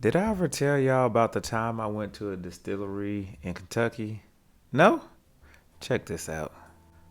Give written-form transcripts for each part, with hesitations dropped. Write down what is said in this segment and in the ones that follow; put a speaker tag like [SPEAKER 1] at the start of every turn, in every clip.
[SPEAKER 1] Did I ever tell y'all about the time I went to a distillery in Kentucky? No? Check this out.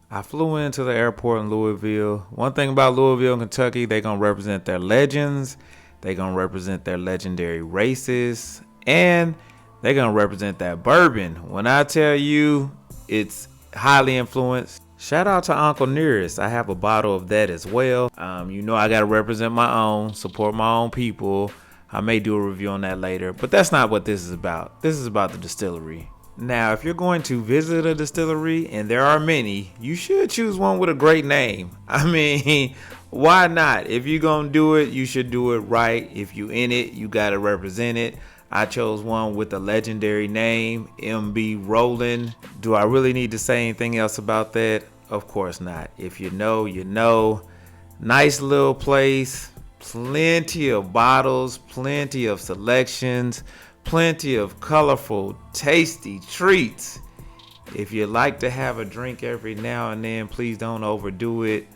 [SPEAKER 1] I flew into the airport in Louisville. One thing about Louisville and Kentucky, they gonna represent their legends, they gonna represent their legendary races, and they gonna represent that bourbon. When I tell you it's highly influenced, shout out to Uncle Nearest. I have a bottle of that as well. I gotta represent my own, support my own people. I may do a review on that later, but that's not what this is about. This is about the distillery. Now, if you're going to visit a distillery, and there are many, you should choose one with a great name. I mean, why not? If you're going to do it, you should do it right. If you in it, you got to represent it. I chose one with a legendary name, MB Roland. Do I really need to say anything else about that? Of course not. If you know, you know. Nice little place. Plenty of bottles, plenty of selections, plenty of colorful, tasty treats. If you like to have a drink every now and then, please don't overdo it.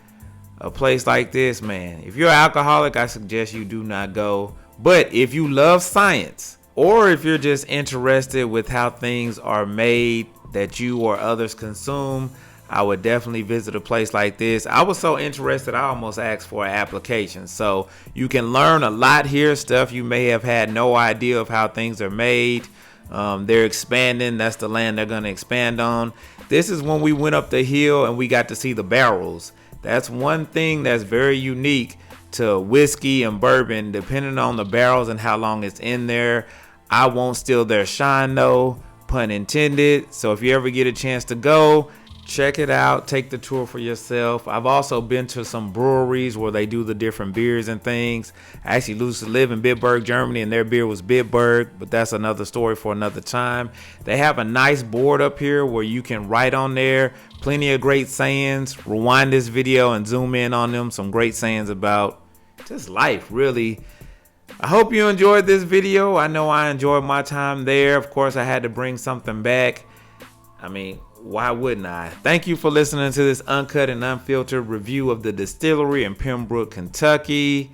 [SPEAKER 1] A place like this, man, if you're an alcoholic, I suggest you do not go. But if you love science, or if you're just interested with how things are made that you or others consume, I would definitely visit a place like this. I was so interested, I almost asked for an application. So you can learn a lot here, stuff you may have had no idea of how things are made. They're expanding. That's the land they're going to expand on. This is when we went up the hill and we got to see the barrels. That's one thing that's very unique to whiskey and bourbon, depending on the barrels and how long it's in there. I won't steal their shine though, pun intended. So if you ever get a chance to go, check it out. Take the tour for yourself. I've also been to some breweries where they do the different beers and things. I actually used to live in Bitburg, Germany, and their beer was Bitburg, but that's another story for another time. They have a nice board up here where you can write on there. Plenty of great sayings. Rewind this video and zoom in on them. Some great sayings about just life, really. I hope you enjoyed this video. I know I enjoyed my time there. Of course, I had to bring something back. I mean, why wouldn't I? Thank you for listening to this uncut and unfiltered review of the distillery in Pembroke, Kentucky.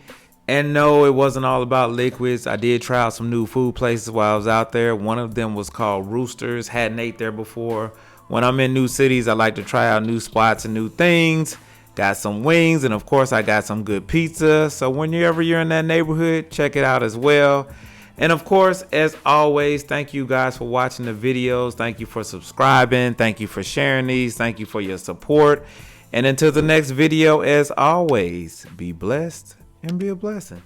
[SPEAKER 1] And no, it wasn't all about liquids. I did try out some new food places while I was out there. One of them was called Roosters. Hadn't ate there before. When I'm in new cities, I like to try out new spots and new things. Got some wings, and of course, I got some good pizza. So whenever you're in that neighborhood, check it out as well. And of course, as always, thank you guys for watching the videos. Thank you for subscribing. Thank you for sharing these. Thank you for your support. And until the next video, as always, be blessed and be a blessing.